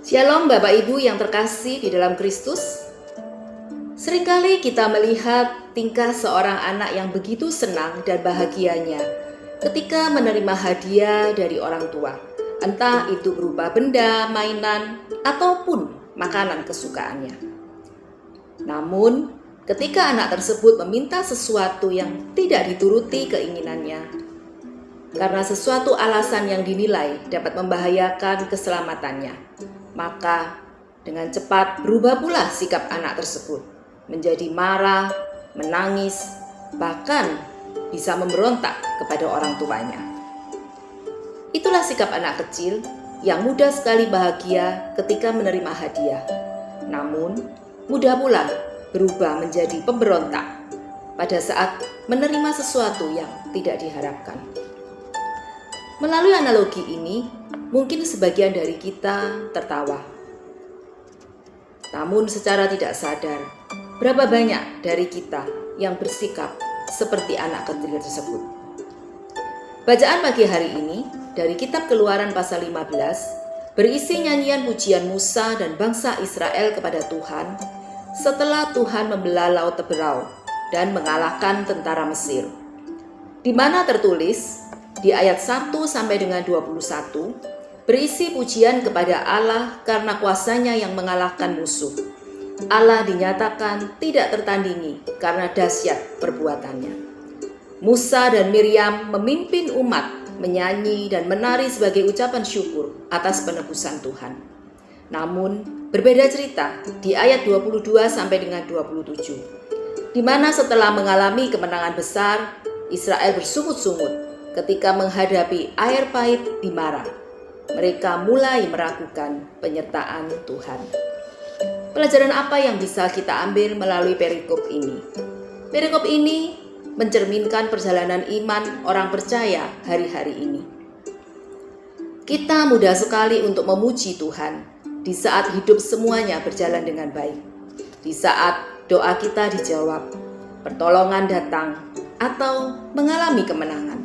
Shalom Bapak Ibu yang terkasih di dalam Kristus. Seringkali kita melihat tingkah seorang anak yang begitu senang dan bahagianya ketika menerima hadiah dari orang tua. Entah itu berupa benda, mainan, ataupun makanan kesukaannya. Namun, ketika anak tersebut meminta sesuatu yang tidak dituruti keinginannya, karena sesuatu alasan yang dinilai dapat membahayakan keselamatannya, maka dengan cepat berubah pula sikap anak tersebut menjadi marah, menangis, bahkan bisa memberontak kepada orang tuanya. Itulah sikap anak kecil yang mudah sekali bahagia ketika menerima hadiah, namun mudah pula berubah menjadi pemberontak pada saat menerima sesuatu yang tidak diharapkan. Melalui analogi ini, mungkin sebagian dari kita tertawa. Namun secara tidak sadar, berapa banyak dari kita yang bersikap seperti anak kecil tersebut. Bacaan pagi hari ini dari kitab Keluaran pasal 15 berisi nyanyian pujian Musa dan bangsa Israel kepada Tuhan setelah Tuhan membelah Laut Teberau dan mengalahkan tentara Mesir. Di mana tertulis di ayat 1 sampai dengan 21 berisi pujian kepada Allah karena kuasanya yang mengalahkan musuh. Allah dinyatakan tidak tertandingi karena dahsyat perbuatannya. Musa dan Miriam memimpin umat menyanyi dan menari sebagai ucapan syukur atas penebusan Tuhan. Namun berbeda cerita di ayat 22 sampai dengan 27, di mana setelah mengalami kemenangan besar, Israel bersungut-sungut ketika menghadapi air pahit di Mara. Mereka mulai meragukan penyertaan Tuhan. Pelajaran apa yang bisa kita ambil melalui perikop ini? Perikop ini mencerminkan perjalanan iman orang percaya hari-hari ini. Kita mudah sekali untuk memuji Tuhan di saat hidup semuanya berjalan dengan baik, di saat doa kita dijawab, pertolongan datang, atau mengalami kemenangan.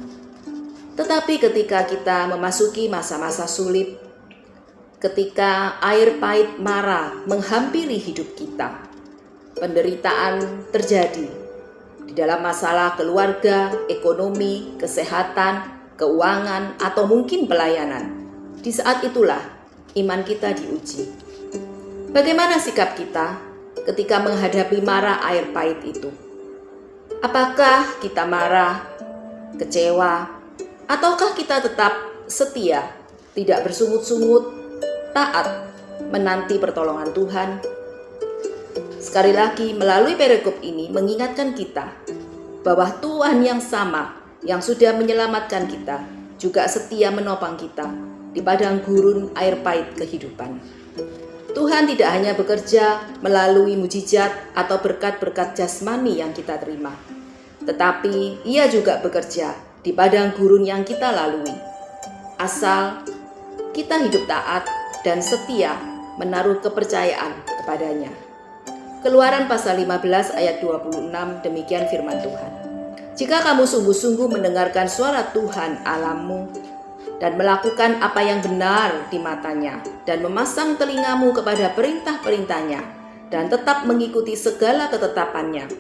Tetapi ketika kita memasuki masa-masa sulit, ketika air pahit Mara menghampiri hidup kita, penderitaan terjadi di dalam masalah keluarga, ekonomi, kesehatan, keuangan, atau mungkin pelayanan. Di saat itulah iman kita diuji. Bagaimana sikap kita ketika menghadapi mara air pahit itu? Apakah kita marah, kecewa, ataukah kita tetap setia, tidak bersungut-sungut, taat, menanti pertolongan Tuhan? Sekali lagi, melalui perikop ini mengingatkan kita bahwa Tuhan yang sama yang sudah menyelamatkan kita juga setia menopang kita di padang gurun air pahit kehidupan. Tuhan tidak hanya bekerja melalui mujizat atau berkat-berkat jasmani yang kita terima, tetapi Ia juga bekerja di padang gurun yang kita lalui, asal kita hidup taat dan setia menaruh kepercayaan kepadanya. Keluaran pasal 15 ayat 26, demikian firman Tuhan. Jika kamu sungguh-sungguh mendengarkan suara Tuhan Allahmu dan melakukan apa yang benar di matanya dan memasang telingamu kepada perintah-perintahnya dan tetap mengikuti segala ketetapannya,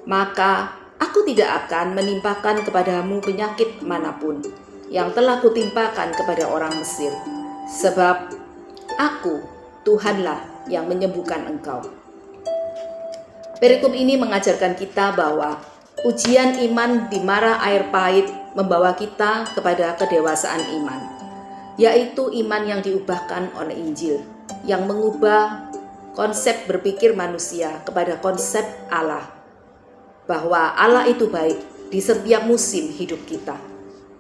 maka Aku tidak akan menimpakan kepadamu penyakit manapun yang telah kutimpakan kepada orang Mesir, sebab Aku, Tuhanlah yang menyembuhkan engkau. Perikop ini mengajarkan kita bahwa ujian iman di mara air pahit membawa kita kepada kedewasaan iman, yaitu iman yang diubahkan oleh Injil, yang mengubah konsep berpikir manusia kepada konsep Allah, bahwa Allah itu baik di setiap musim hidup kita.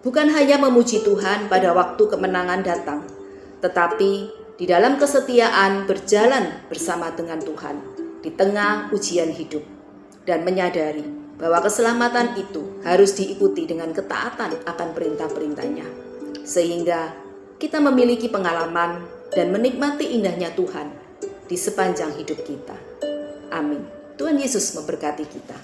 Bukan hanya memuji Tuhan pada waktu kemenangan datang, tetapi di dalam kesetiaan berjalan bersama dengan Tuhan di tengah ujian hidup, dan menyadari bahwa keselamatan itu harus diikuti dengan ketaatan akan perintah-perintahnya, sehingga kita memiliki pengalaman dan menikmati indahnya Tuhan di sepanjang hidup kita. Amin. Tuhan Yesus memberkati kita.